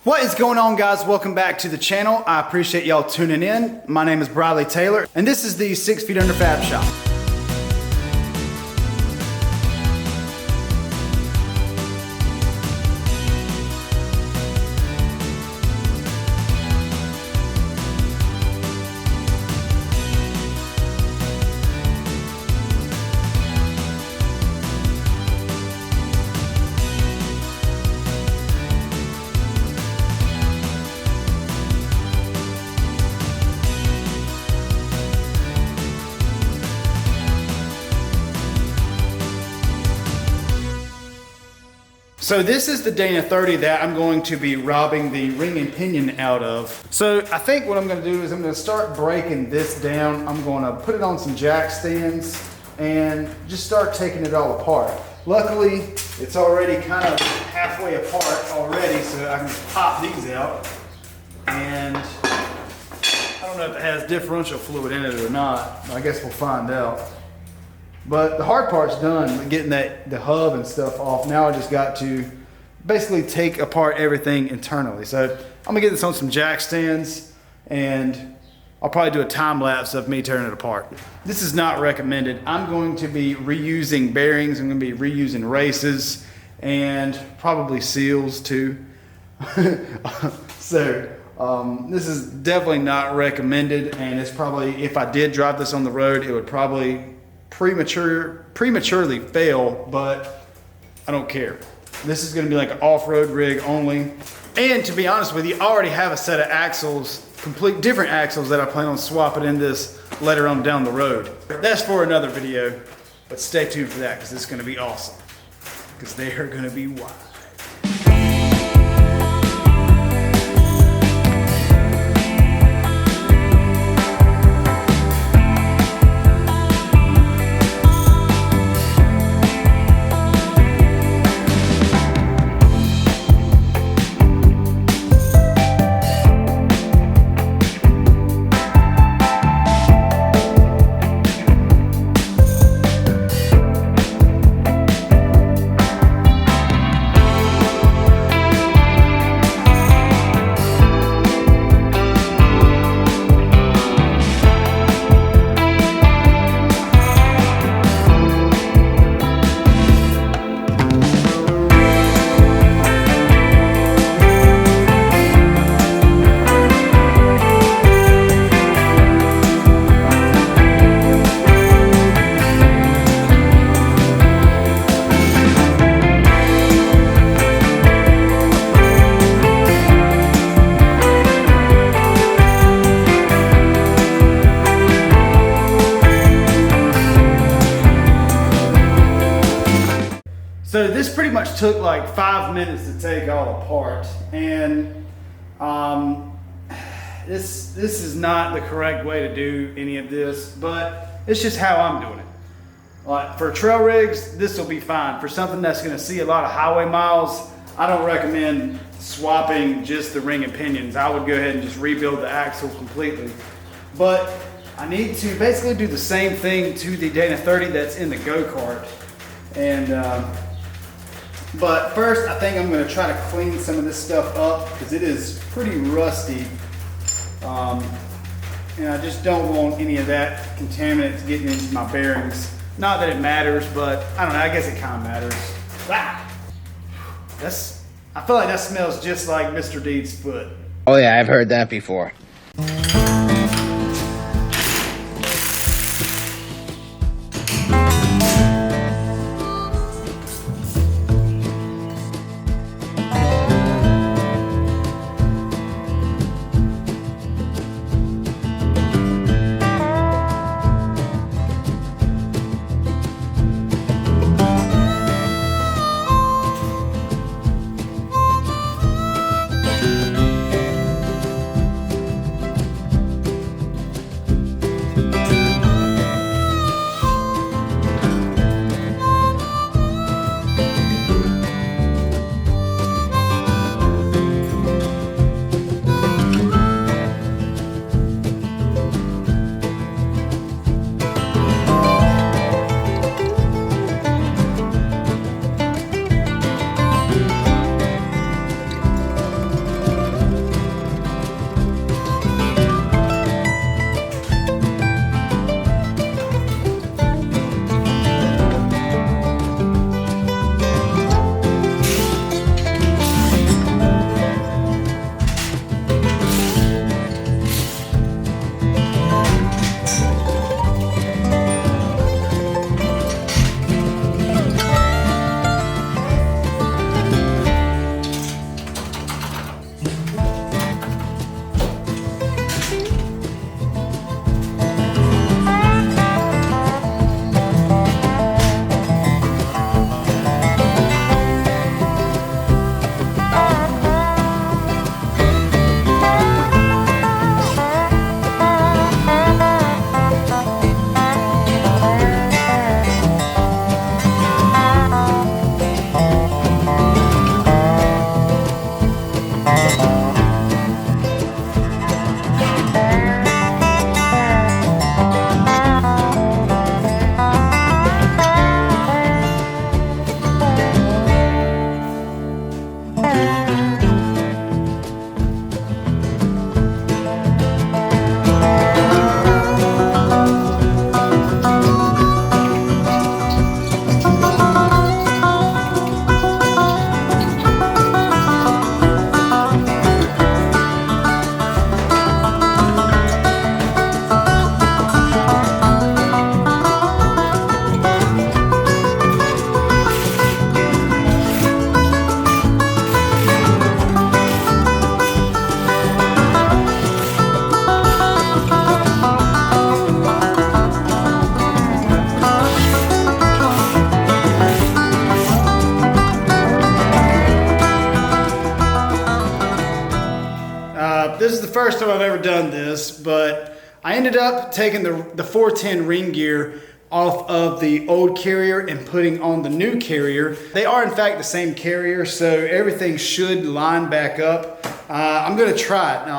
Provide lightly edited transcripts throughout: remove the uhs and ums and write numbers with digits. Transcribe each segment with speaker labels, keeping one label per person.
Speaker 1: What is going on, guys? Welcome back to the channel. I appreciate y'all tuning in. My name is Bradley Taylor, and this is the 6 Feet Under Fab Shop. So this is the Dana 30 that I'm going to be robbing the ring and pinion out of. So I think what I'm going to do is I'm going to start breaking this down. I'm going to put it on some jack stands and just start taking it all apart. Luckily, it's already kind of halfway apart already, so I can just pop these out. And I don't know if it has differential fluid in it or not. I guess we'll find out. But the hard part's done, getting the hub and stuff off. Now I just got to basically take apart everything internally. So I'm gonna get this on some jack stands and I'll probably do a time lapse of me tearing it apart. This is not recommended. I'm going to be reusing bearings. I'm gonna be reusing races and probably seals too. So this is definitely not recommended, and it's probably, if I did drive this on the road, it would probably prematurely fail, but I don't care. This is gonna be like an off-road rig only. And to be honest with you, I already have a set of axles, complete different axles that I plan on swapping in this later on down the road. That's for another video, but stay tuned for that because it's gonna be awesome. Because they are gonna be wild. So this pretty much took like 5 minutes to take all apart, and this is not the correct way to do any of this, but it's just how I'm doing it. Like for trail rigs, this will be fine. For something that's going to see a lot of highway miles, I don't recommend swapping just the ring and pinions. I would go ahead and just rebuild the axle completely. But I need to basically do the same thing to the Dana 30 that's in the Go-Kart. And but first, I think I'm going to try to clean some of this stuff up because it is pretty rusty. And I just don't want any of that contaminants getting into my bearings. Not that it matters, but I don't know, I guess it kind of matters. Ah! I feel like that smells just like Mr. Deed's foot.
Speaker 2: Oh yeah, I've heard that before.
Speaker 1: This is the first time I've ever done this, but I ended up taking the 410 ring gear off of the old carrier and putting on the new carrier. They are in fact the same carrier, so everything should line back up. I'm gonna try it.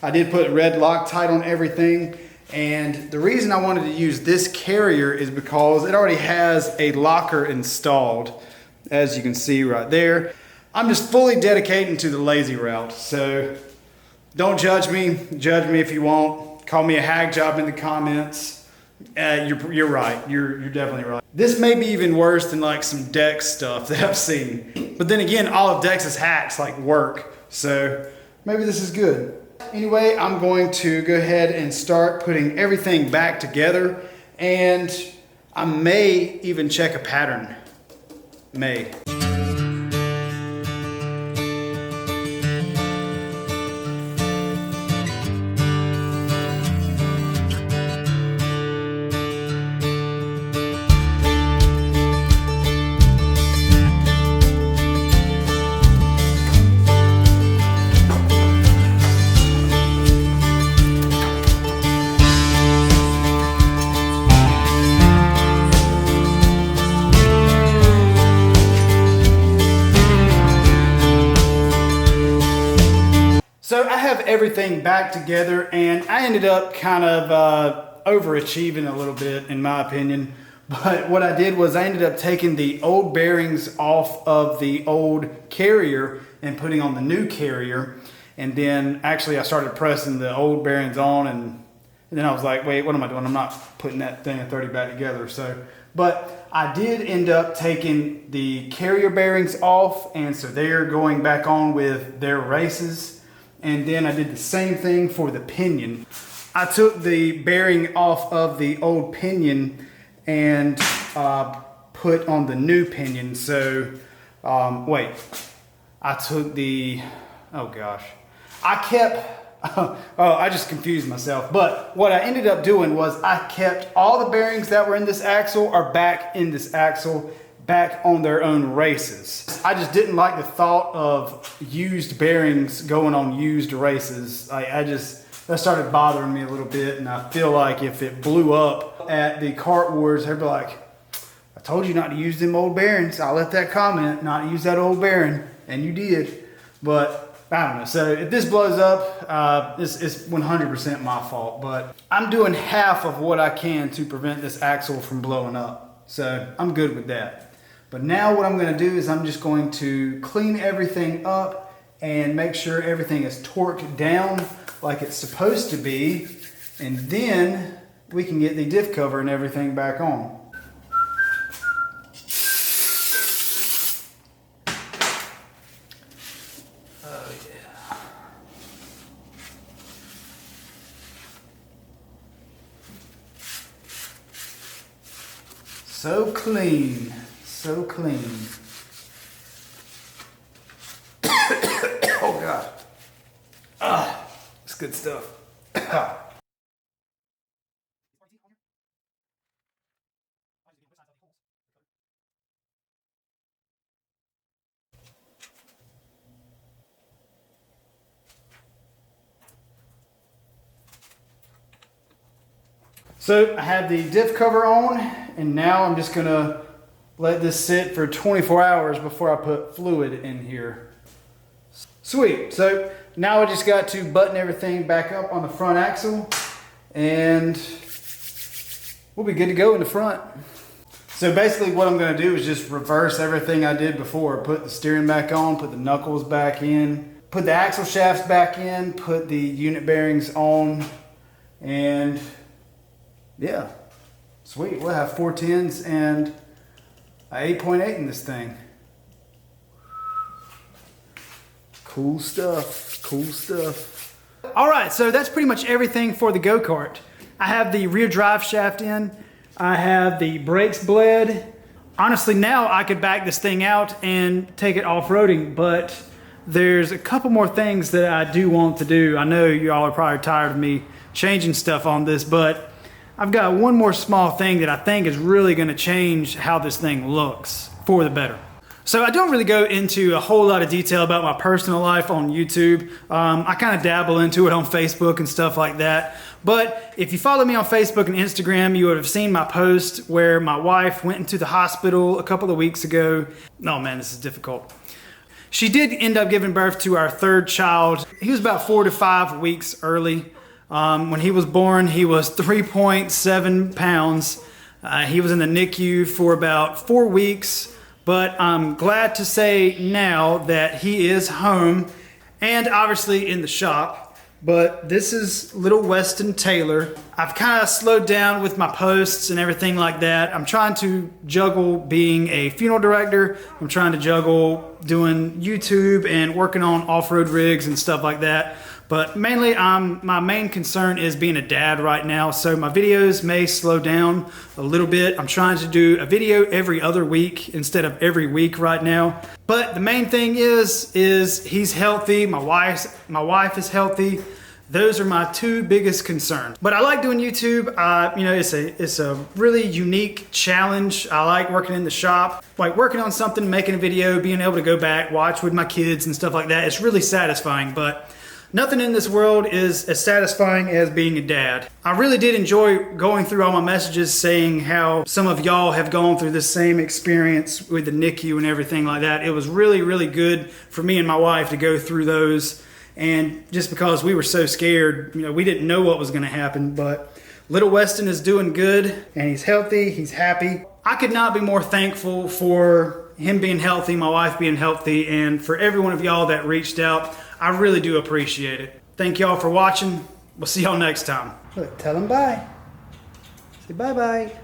Speaker 1: I did put red Loctite on everything, and the reason I wanted to use this carrier is because it already has a locker installed, as you can see right there. I'm just fully dedicating to the lazy route, so don't judge me if you want. Call me a hag job in the comments. You're right, you're definitely right. This may be even worse than like some Dex stuff that I've seen. But then again, all of Dex's hacks like work, so maybe this is good. Anyway, I'm going to go ahead and start putting everything back together, and I may even check a pattern. May. So I have everything back together, and I ended up kind of overachieving a little bit in my opinion. But what I did was I ended up taking the old bearings off of the old carrier and putting on the new carrier. And then actually I started pressing the old bearings on, and then I was like, wait, what am I doing? I'm not putting that thing of 30 back together. But I did end up taking the carrier bearings off, and so they're going back on with their races. And then I did the same thing for the pinion. I took the bearing off of the old pinion and put on the new pinion. So, I took the, oh gosh. I just confused myself. But what I ended up doing was I kept all the bearings that were in this axle are back in this axle, back on their own races. I just didn't like the thought of used bearings going on used races. That started bothering me a little bit, and I feel like if it blew up at the Kart Wars, they'd be like, I told you not to use them old bearings. I left that comment, not to use that old bearing, and you did. But I don't know, so if this blows up, it's 100% my fault, but I'm doing half of what I can to prevent this axle from blowing up. So I'm good with that. But now what I'm going to do is I'm just going to clean everything up and make sure everything is torqued down like it's supposed to be. And then we can get the diff cover and everything back on. Oh yeah. So clean. So clean. Oh God. It's good stuff. So I have the diff cover on, and now I'm just gonna let this sit for 24 hours before I put fluid in here. Sweet, so now I just got to button everything back up on the front axle, and we'll be good to go in the front. So basically what I'm gonna do is just reverse everything I did before. Put the steering back on, put the knuckles back in, put the axle shafts back in, put the unit bearings on, and yeah, sweet, we'll have 410s and a 8.8 in this thing. Cool stuff, cool stuff. All right, so that's pretty much everything for the go-kart. I have the rear drive shaft in. I have the brakes bled. Honestly, now I could back this thing out and take it off-roading, but there's a couple more things that I do want to do. I know y'all are probably tired of me changing stuff on this, but I've got one more small thing that I think is really gonna change how this thing looks for the better. So I don't really go into a whole lot of detail about my personal life on YouTube. I kind of dabble into it on Facebook and stuff like that. But if you follow me on Facebook and Instagram, you would have seen my post where my wife went into the hospital a couple of weeks ago. Oh man, this is difficult. She did end up giving birth to our third child. He was about 4 to 5 weeks early. When he was born, he was 3.7 pounds. He was in the NICU for about 4 weeks. But I'm glad to say now that he is home and obviously in the shop. But this is little Weston Taylor. I've kind of slowed down with my posts and everything like that. I'm trying to juggle being a funeral director. I'm trying to juggle doing YouTube and working on off-road rigs and stuff like that. But mainly my main concern is being a dad right now. So my videos may slow down a little bit. I'm trying to do a video every other week instead of every week right now. But the main thing is he's healthy. My wife is healthy. Those are my two biggest concerns. But I like doing YouTube. You know, it's a really unique challenge. I like working in the shop, like working on something, making a video, being able to go back, watch with my kids and stuff like that. It's really satisfying, but nothing in this world is as satisfying as being a dad. I really did enjoy going through all my messages saying how some of y'all have gone through the same experience with the NICU and everything like that. It was really, really good for me and my wife to go through those. And just because we were so scared, you know, we didn't know what was gonna happen, but little Weston is doing good and he's healthy, he's happy. I could not be more thankful for him being healthy, my wife being healthy, and for every one of y'all that reached out. I really do appreciate it. Thank y'all for watching. We'll see y'all next time. Look, tell them bye. Say bye-bye.